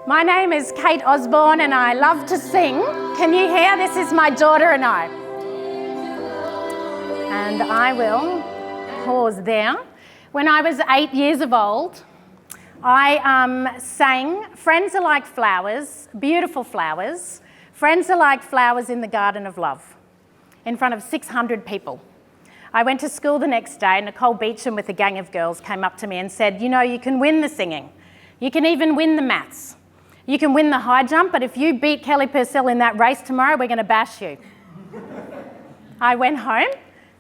My name is Kate Osborne and I love to sing. Can you hear? This is my daughter and I. And I will pause there. When I was 8 years old, I sang "Friends are like flowers, beautiful flowers. Friends are like flowers in the garden of love" in front of 600 people. I went to school the next day. Nicole Beecham with a gang of girls came up to me and said, "You know, you can win the singing. You can even win the maths. You can win the high jump, but if you beat Kelly Purcell in that race tomorrow, we're going to bash you." I went home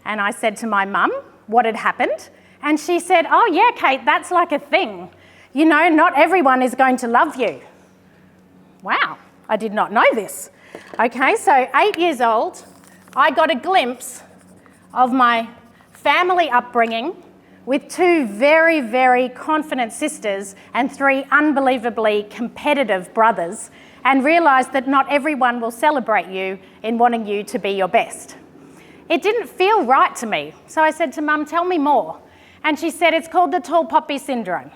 and I said to my mum what had happened. And she said, "Oh yeah, Kate, that's like a thing. You know, not everyone is going to love you." Wow, I did not know this. Okay, so 8 years old, I got a glimpse of my family upbringing with two very, very confident sisters and three unbelievably competitive brothers, and realised that not everyone will celebrate you in wanting you to be your best. It didn't feel right to me, so I said to Mum, "Tell me more." And she said, "It's called the tall poppy syndrome,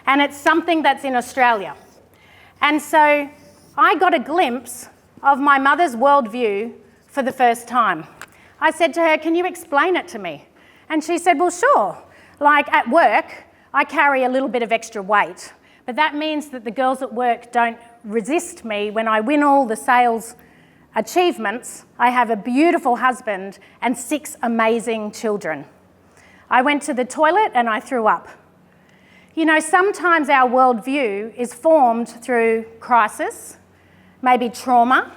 and it's something that's in Australia." And so I got a glimpse of my mother's worldview for the first time. I said to her, "Can you explain it to me?" And she said, "Well, sure. Like at work, I carry a little bit of extra weight, but that means that the girls at work don't resist me when I win all the sales achievements. I have a beautiful husband and 6 amazing children. I went to the toilet and I threw up." You know, sometimes our worldview is formed through crisis, maybe trauma,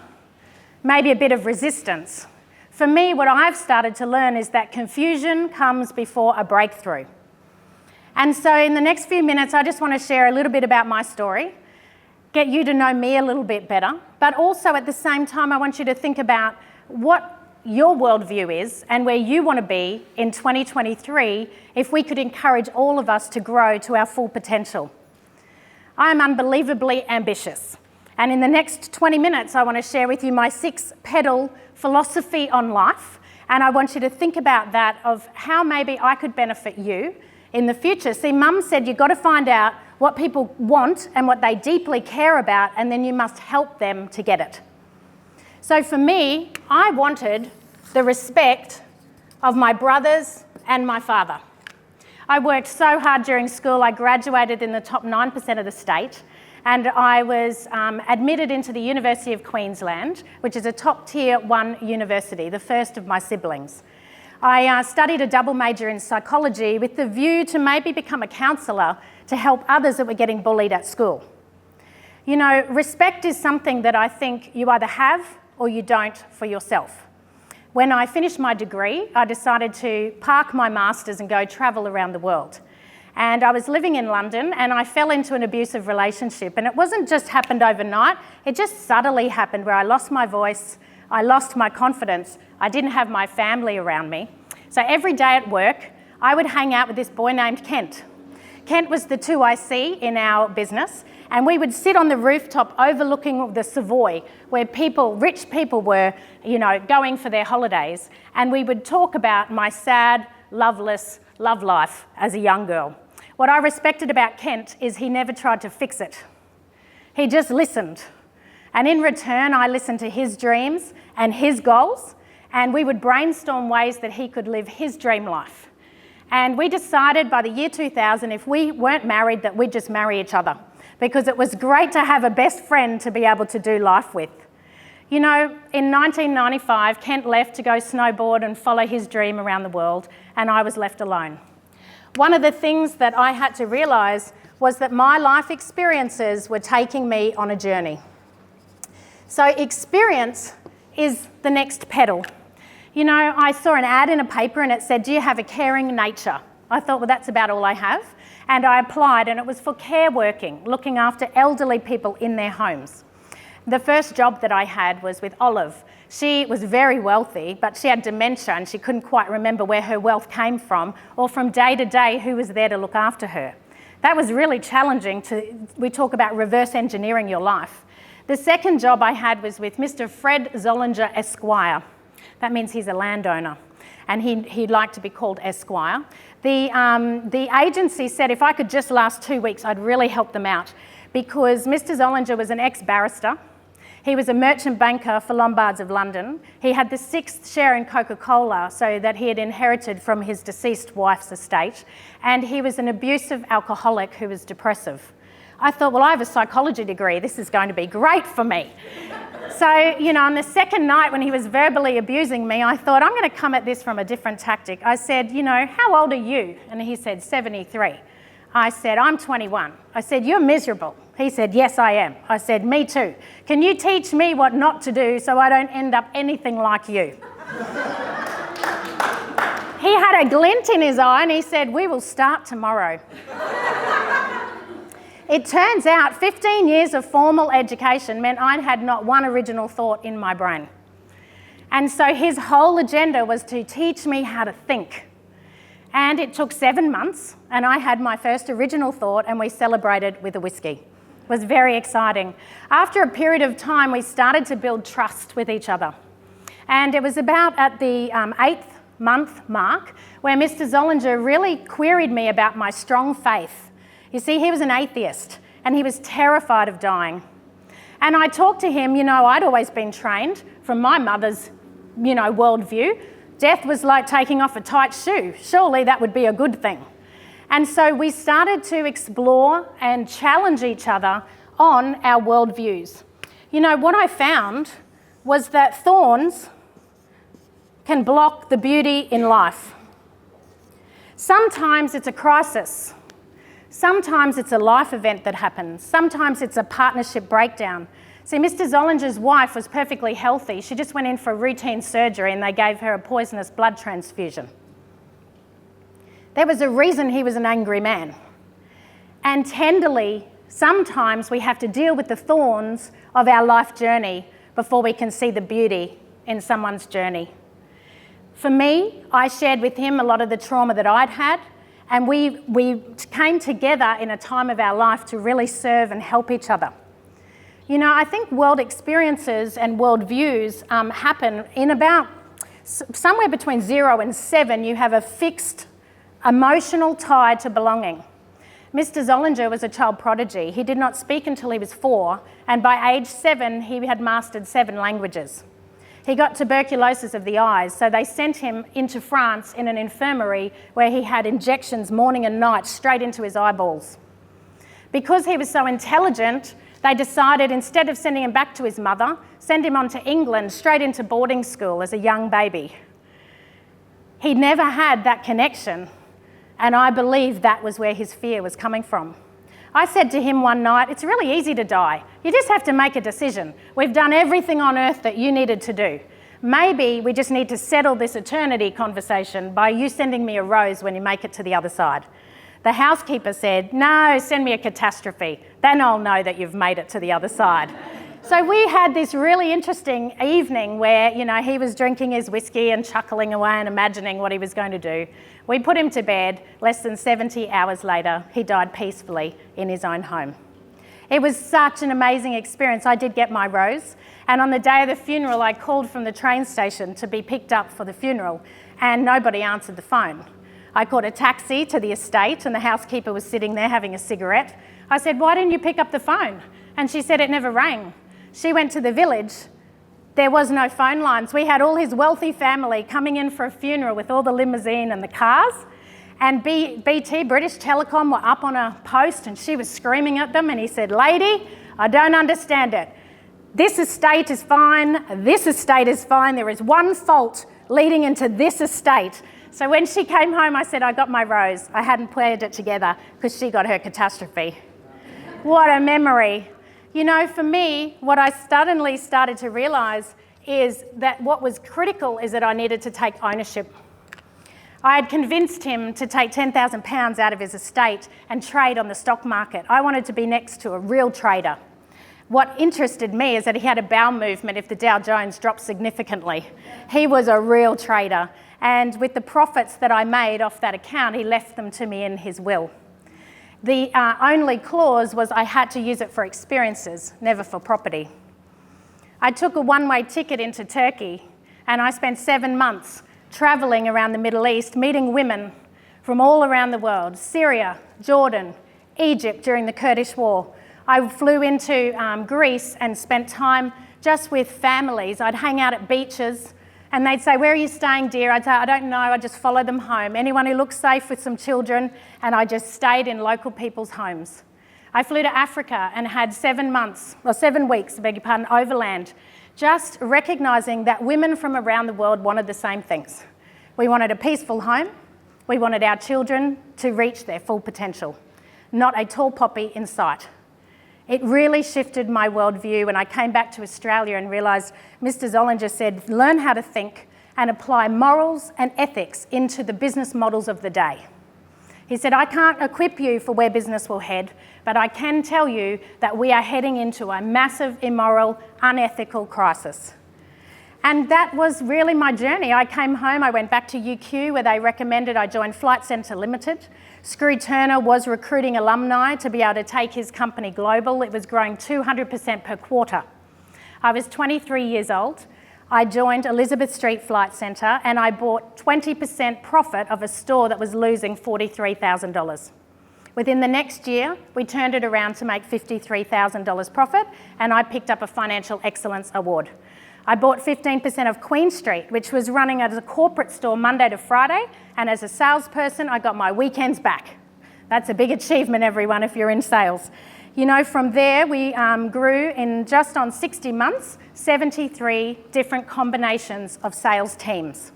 maybe a bit of resistance. For me, what I've started to learn is that confusion comes before a breakthrough. And so in the next few minutes, I just want to share a little bit about my story, get you to know me a little bit better, but also at the same time, I want you to think about what your worldview is and where you want to be in 2023 if we could encourage all of us to grow to our full potential. I am unbelievably ambitious. And in the next 20 minutes, I want to share with you my 6 Petal philosophy on life. And I want you to think about that, of how maybe I could benefit you in the future. See, Mum said you've got to find out what people want and what they deeply care about, and then you must help them to get it. So for me, I wanted the respect of my brothers and my father. I worked so hard during school. I graduated in the top 9% of the state. And I was admitted into the University of Queensland, which is a top tier 1 university, the first of my siblings. I studied a double major in psychology with the view to maybe become a counsellor to help others that were getting bullied at school. You know, respect is something that I think you either have or you don't for yourself. When I finished my degree, I decided to park my masters and go travel around the world. And I was living in London and I fell into an abusive relationship. And it wasn't just happened overnight, it just subtly happened, where I lost my voice, I lost my confidence, I didn't have my family around me. So every day at work, I would hang out with this boy named Kent. Kent was the 2IC in our business, and we would sit on the rooftop overlooking the Savoy, where rich people were, you know, going for their holidays. And we would talk about my sad, loveless love life as a young girl. What I respected about Kent is he never tried to fix it. He just listened. And in return, I listened to his dreams and his goals, and we would brainstorm ways that he could live his dream life. And we decided by the year 2000, if we weren't married, that we'd just marry each other, because it was great to have a best friend to be able to do life with. You know, in 1995, Kent left to go snowboard and follow his dream around the world, and I was left alone. One of the things that I had to realise was that my life experiences were taking me on a journey. So experience is the next Petal. You know, I saw an ad in a paper and it said, "Do you have a caring nature?" I thought, well, that's about all I have. And I applied, and it was for care working, looking after elderly people in their homes. The first job that I had was with Olive. She was very wealthy, but she had dementia and she couldn't quite remember where her wealth came from, or from day to day who was there to look after her. That was really challenging. We talk about reverse engineering your life. The second job I had was with Mr. Fred Zollinger Esquire. That means he's a landowner, and he'd like to be called Esquire. The agency said if I could just last 2 weeks, I'd really help them out. because Mr. Zollinger was an ex-barrister. He was a merchant banker for Lombards of London. He had the 6th share in Coca-Cola, so that he had inherited from his deceased wife's estate. And he was an abusive alcoholic who was depressive. I thought, well, I have a psychology degree. This is going to be great for me. So, on the second night when he was verbally abusing me, I thought, I'm going to come at this from a different tactic. I said, how old are you? And he said, 73. I said, I'm 21. I said, you're miserable. He said, yes, I am. I said, me too. Can you teach me what not to do so I don't end up anything like you? He had a glint in his eye and he said, we will start tomorrow. It turns out 15 years of formal education meant I had not one original thought in my brain. And so his whole agenda was to teach me how to think. And it took 7 months, and I had my first original thought, and we celebrated with a whiskey. It was very exciting. After a period of time, we started to build trust with each other. And it was about at the 8th month mark where Mr. Zollinger really queried me about my strong faith. You see, he was an atheist, and he was terrified of dying. And I talked to him, I'd always been trained from my mother's, worldview. Death was like taking off a tight shoe. Surely that would be a good thing. And so we started to explore and challenge each other on our worldviews. What I found was that thorns can block the beauty in life. Sometimes it's a crisis. Sometimes it's a life event that happens. Sometimes it's a partnership breakdown. See, Mr. Zollinger's wife was perfectly healthy. She just went in for routine surgery and they gave her a poisonous blood transfusion. There was a reason he was an angry man. And tenderly, sometimes we have to deal with the thorns of our life journey before we can see the beauty in someone's journey. For me, I shared with him a lot of the trauma that I'd had, and we came together in a time of our life to really serve and help each other. I think world experiences and world views happen in about somewhere between 0 and 7. You have a fixed emotional tie to belonging. Mr. Zollinger was a child prodigy. He did not speak until he was 4, and by age 7, he had mastered 7 languages. He got tuberculosis of the eyes, so they sent him into France in an infirmary where he had injections morning and night straight into his eyeballs. Because he was so intelligent, they decided, instead of sending him back to his mother, send him on to England, straight into boarding school as a young baby. He never had that connection, and I believe that was where his fear was coming from. I said to him one night, it's really easy to die. You just have to make a decision. We've done everything on earth that you needed to do. Maybe we just need to settle this eternity conversation by you sending me a rose when you make it to the other side. The housekeeper said, no, send me a catastrophe. Then I'll know that you've made it to the other side. So we had this really interesting evening where, he was drinking his whiskey and chuckling away and imagining what he was going to do. We put him to bed. Less than 70 hours later, he died peacefully in his own home. It was such an amazing experience. I did get my rose, and on the day of the funeral, I called from the train station to be picked up for the funeral, and nobody answered the phone. I called a taxi to the estate, and the housekeeper was sitting there having a cigarette. I said, why didn't you pick up the phone? And she said it never rang. She went to the village. There was no phone lines. We had all his wealthy family coming in for a funeral with all the limousine and the cars. And BT, British Telecom, were up on a post and she was screaming at them. And he said, lady, I don't understand it. This estate is fine. This estate is fine. There is one fault leading into this estate. So when she came home, I said, I got my rose. I hadn't paired it together because she got her catastrophe. What a memory. For me, what I suddenly started to realise is that what was critical is that I needed to take ownership. I had convinced him to take £10,000 out of his estate and trade on the stock market. I wanted to be next to a real trader. What interested me is that he had a bowel movement if the Dow Jones dropped significantly. He was a real trader. And with the profits that I made off that account, he left them to me in his will. The only clause was I had to use it for experiences, never for property. I took a one-way ticket into Turkey, and I spent 7 months travelling around the Middle East, meeting women from all around the world, Syria, Jordan, Egypt during the Kurdish War. I flew into Greece and spent time just with families. I'd hang out at beaches and they'd say, "Where are you staying, dear?" I'd say, "I don't know, I just follow them home." Anyone who looks safe with some children, and I just stayed in local people's homes. I flew to Africa and had 7 weeks, overland, just recognising that women from around the world wanted the same things. We wanted a peaceful home. We wanted our children to reach their full potential, not a tall poppy in sight. It really shifted my worldview when I came back to Australia and realised Mr. Zollinger said, learn how to think and apply morals and ethics into the business models of the day. He said, I can't equip you for where business will head, but I can tell you that we are heading into a massive, immoral, unethical crisis. And that was really my journey. I came home, I went back to UQ where they recommended I join Flight Centre Limited. Screw Turner was recruiting alumni to be able to take his company global. It was growing 200% per quarter. I was 23 years old. I joined Elizabeth Street Flight Centre and I bought 20% profit of a store that was losing $43,000. Within the next year, we turned it around to make $53,000 profit and I picked up a Financial Excellence Award. I bought 15% of Queen Street, which was running as a corporate store Monday to Friday, and as a salesperson, I got my weekends back. That's a big achievement, everyone, if you're in sales. You know, from there, we grew in just on 60 months, 73 different combinations of sales teams.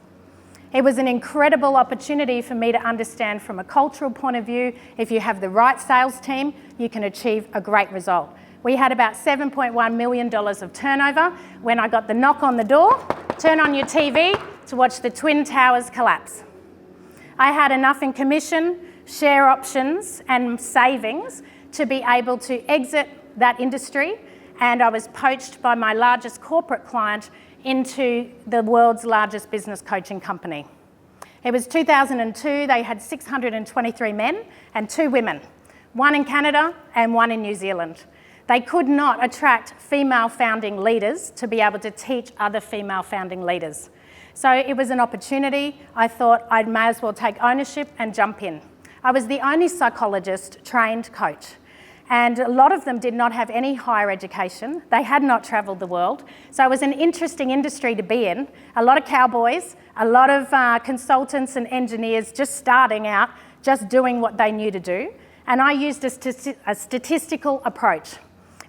It was an incredible opportunity for me to understand from a cultural point of view, if you have the right sales team, you can achieve a great result. We had about $7.1 million of turnover when I got the knock on the door, turn on your TV to watch the Twin Towers collapse. I had enough in commission, share options and savings to be able to exit that industry, and I was poached by my largest corporate client into the world's largest business coaching company. It was 2002, they had 623 men and 2 women, one in Canada and one in New Zealand. They could not attract female founding leaders to be able to teach other female founding leaders. So it was an opportunity. I thought I may as well take ownership and jump in. I was the only psychologist trained coach, and a lot of them did not have any higher education. They had not travelled the world. So it was an interesting industry to be in. A lot of cowboys, a lot of consultants and engineers just starting out, just doing what they knew to do. And I used a statistical approach.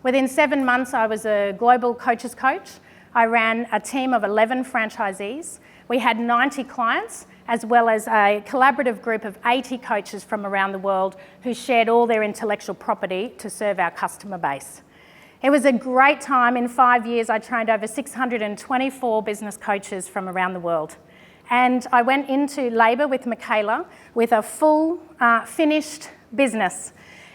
Within 7 months, I was a global coaches coach. I ran a team of 11 franchisees. We had 90 clients, as well as a collaborative group of 80 coaches from around the world who shared all their intellectual property to serve our customer base. It was a great time. In 5 years, I trained over 624 business coaches from around the world. And I went into labour with Michaela with a full, finished business.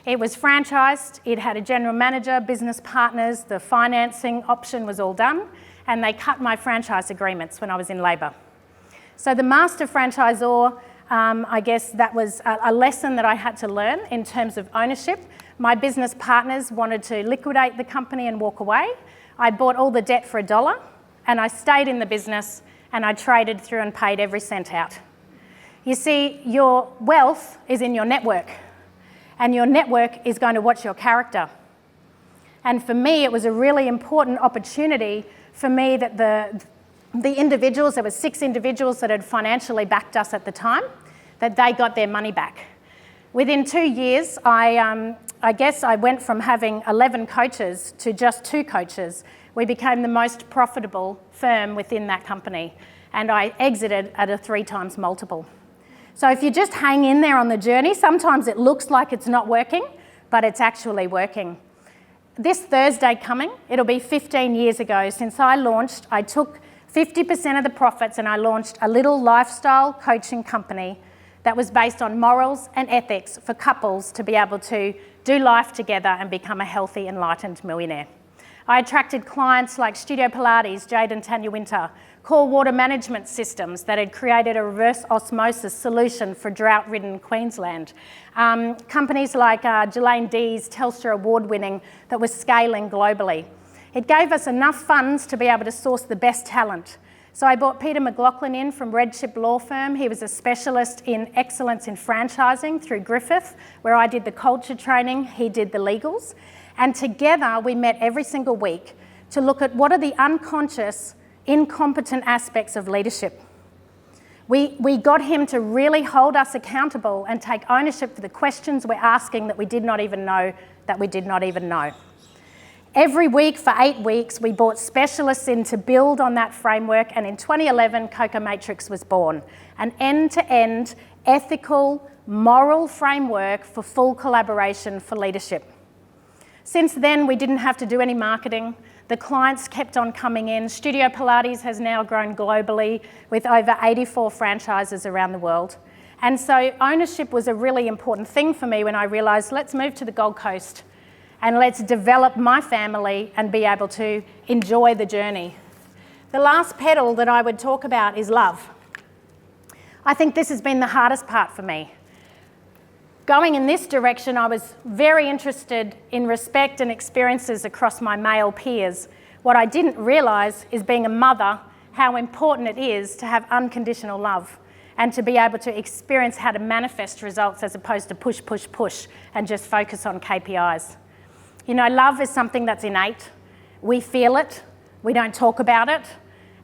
It was franchised, it had a general manager, business partners, the financing option was all done, and they cut my franchise agreements when I was in labour. So the master franchisor, I guess that was a lesson that I had to learn in terms of ownership. My business partners wanted to liquidate the company and walk away. I bought all the debt for $1 and I stayed in the business and I traded through and paid every cent out. You see, your wealth is in your network. And your network is going to watch your character. And for me, it was a really important opportunity for me that the individuals, there were 6 individuals that had financially backed us at the time, that they got their money back. Within 2 years, I guess I went from having 11 coaches to just 2 coaches. We became the most profitable firm within that company, and I exited at a 3 times multiple. So if you just hang in there on the journey, sometimes it looks like it's not working, but it's actually working. This Thursday coming, it'll be 15 years ago since I launched. I took 50% of the profits and I launched a little lifestyle coaching company that was based on morals and ethics for couples to be able to do life together and become a healthy, enlightened millionaire. I attracted clients like Studio Pilates, Jade and Tanya Winter, core water management systems that had created a reverse osmosis solution for drought-ridden Queensland. Companies like Jelaine Dee's Telstra award-winning that was scaling globally. It gave us enough funds to be able to source the best talent. So I brought Peter McLaughlin in from Red Chip Law Firm. He was a specialist in excellence in franchising through Griffith, where I did the culture training, he did the legals. And together we met every single week to look at what are the unconscious, incompetent aspects of leadership. We got him to really hold us accountable and take ownership for the questions we're asking that we did not even know that we did not even know. Every week for 8 weeks, we brought specialists in to build on that framework, and in 2011, Coco Matrix was born, an end-to-end ethical, moral framework for full collaboration for leadership. Since then, we didn't have to do any marketing. The clients kept on coming in. Studio Pilates has now grown globally with over 84 franchises around the world. And so ownership was a really important thing for me when I realised, let's move to the Gold Coast and let's develop my family and be able to enjoy the journey. The last petal that I would talk about is love. I think this has been the hardest part for me. Going in this direction, I was very interested in respect and experiences across my male peers. What I didn't realise is, being a mother, how important it is to have unconditional love and to be able to experience how to manifest results as opposed to push, push, push and just focus on KPIs. You know, love is something that's innate. We feel it, we don't talk about it.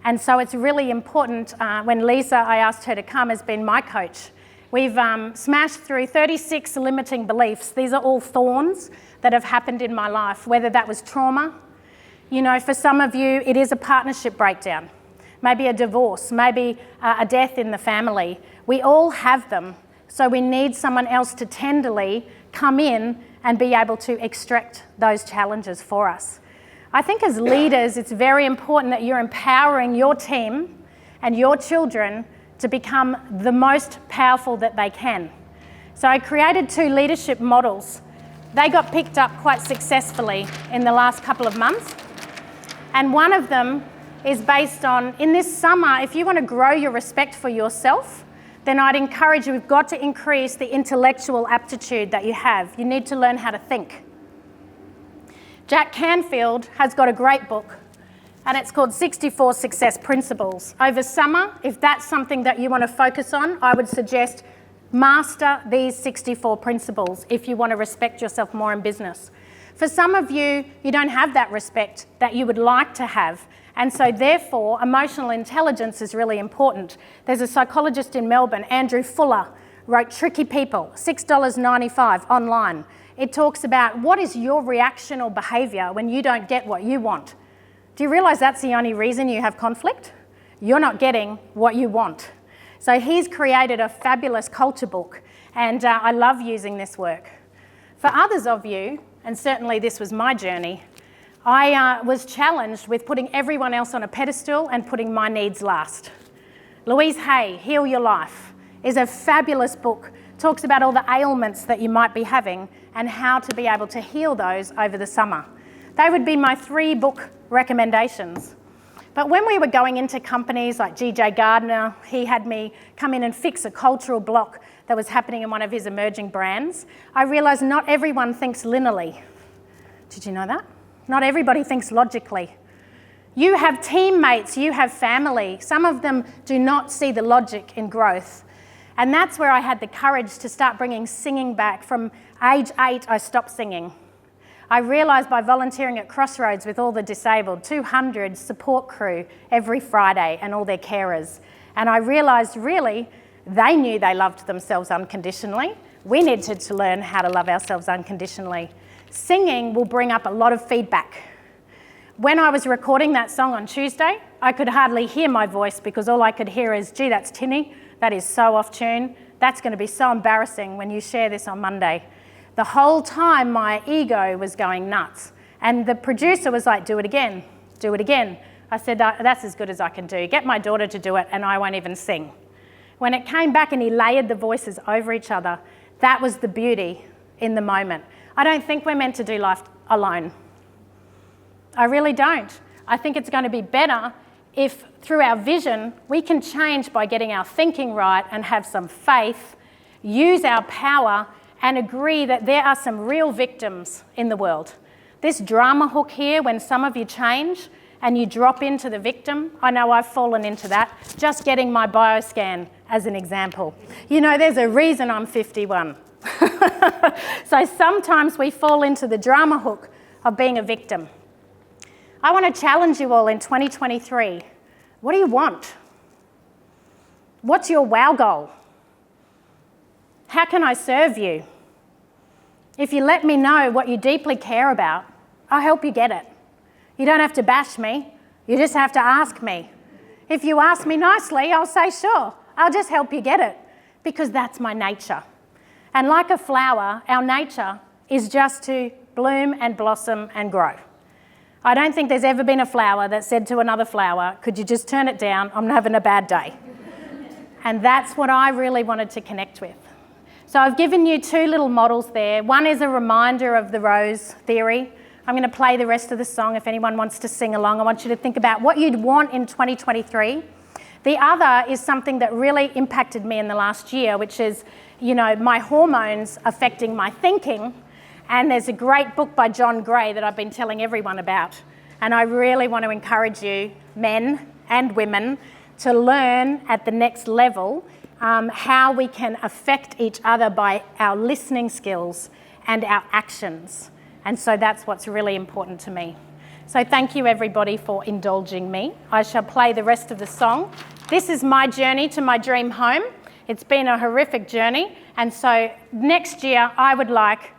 And so it's really important. When Lisa, I asked her to come, has been my coach. We've smashed through 36 limiting beliefs. These are all thorns that have happened in my life, whether that was trauma. You know, for some of you, it is a partnership breakdown, maybe a divorce, maybe a death in the family. We all have them, so we need someone else to tenderly come in and be able to extract those challenges for us. I think as leaders, it's very important that you're empowering your team and your children to become the most powerful that they can. So I created 2 leadership models. They got picked up quite successfully in the last couple of months. And one of them is based on, in this summer, if you want to grow your respect for yourself, then I'd encourage you, we've got to increase the intellectual aptitude that you have. You need to learn how to think. Jack Canfield has got a great book, and it's called 64 Success Principles. Over summer, if that's something that you want to focus on, I would suggest master these 64 principles if you want to respect yourself more in business. For some of you, you don't have that respect that you would like to have, and so therefore emotional intelligence is really important. There's a psychologist in Melbourne, Andrew Fuller, wrote Tricky People, $6.95 online. It talks about what is your reaction or behaviour when you don't get what you want. Do you realise that's the only reason you have conflict? You're not getting what you want. So he's created a fabulous culture book, and I love using this work. For others of you, and certainly this was my journey, I was challenged with putting everyone else on a pedestal and putting my needs last. Louise Hay, Heal Your Life, is a fabulous book. Talks about all the ailments that you might be having and how to be able to heal those over the summer. They would be my 3 book recommendations. But when we were going into companies like G.J. Gardner, he had me come in and fix a cultural block that was happening in one of his emerging brands. I realised not everyone thinks linearly. Did you know that? Not everybody thinks logically. You have teammates, you have family. Some of them do not see the logic in growth. And that's where I had the courage to start bringing singing back. From age 8, I stopped singing. I realised by volunteering at Crossroads with all the disabled, 200 support crew every Friday and all their carers. And I realised really they knew they loved themselves unconditionally. We needed to learn how to love ourselves unconditionally. Singing will bring up a lot of feedback. When I was recording that song on Tuesday, I could hardly hear my voice because all I could hear is, gee, that's tinny, that is so off tune, that's going to be so embarrassing when you share this on Monday. The whole time my ego was going nuts. And the producer was like, do it again, do it again. I said, that's as good as I can do. Get my daughter to do it and I won't even sing. When it came back and he layered the voices over each other, that was the beauty in the moment. I don't think we're meant to do life alone. I really don't. I think it's going to be better if through our vision we can change by getting our thinking right and have some faith, use our power and agree that there are some real victims in the world. This drama hook here, when some of you change and you drop into the victim, I know I've fallen into that, just getting my bioscan as an example. You know, there's a reason I'm 51. So sometimes we fall into the drama hook of being a victim. I want to challenge you all in 2023. What do you want? What's your wow goal? How can I serve you? If you let me know what you deeply care about, I'll help you get it. You don't have to bash me, you just have to ask me. If you ask me nicely, I'll say sure, I'll just help you get it, because that's my nature. And like a flower, our nature is just to bloom and blossom and grow. I don't think there's ever been a flower that said to another flower, could you just turn it down, I'm having a bad day. And that's what I really wanted to connect with. So I've given you two little models there. One is a reminder of the rose theory. I'm going to play the rest of the song if anyone wants to sing along. I want you to think about what you'd want in 2023. The other is something that really impacted me in the last year, which is, my hormones affecting my thinking. And there's a great book by John Gray that I've been telling everyone about. And I really want to encourage you, men and women, to learn at the next level how we can affect each other by our listening skills and our actions. And so that's what's really important to me. So thank you everybody for indulging me. I shall play the rest of the song. This is my journey to my dream home. It's been a horrific journey. And so next year I would like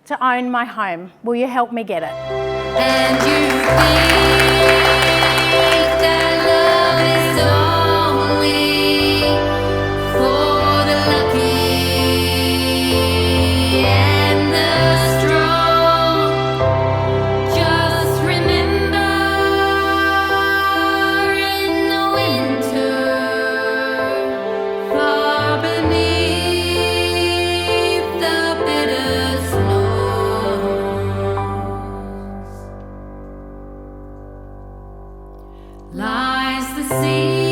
to own my home. Will you help me get it? And you think that love is only for the lucky and the strong. Just remember in the winter, far beneath the bitter snows lies the sea.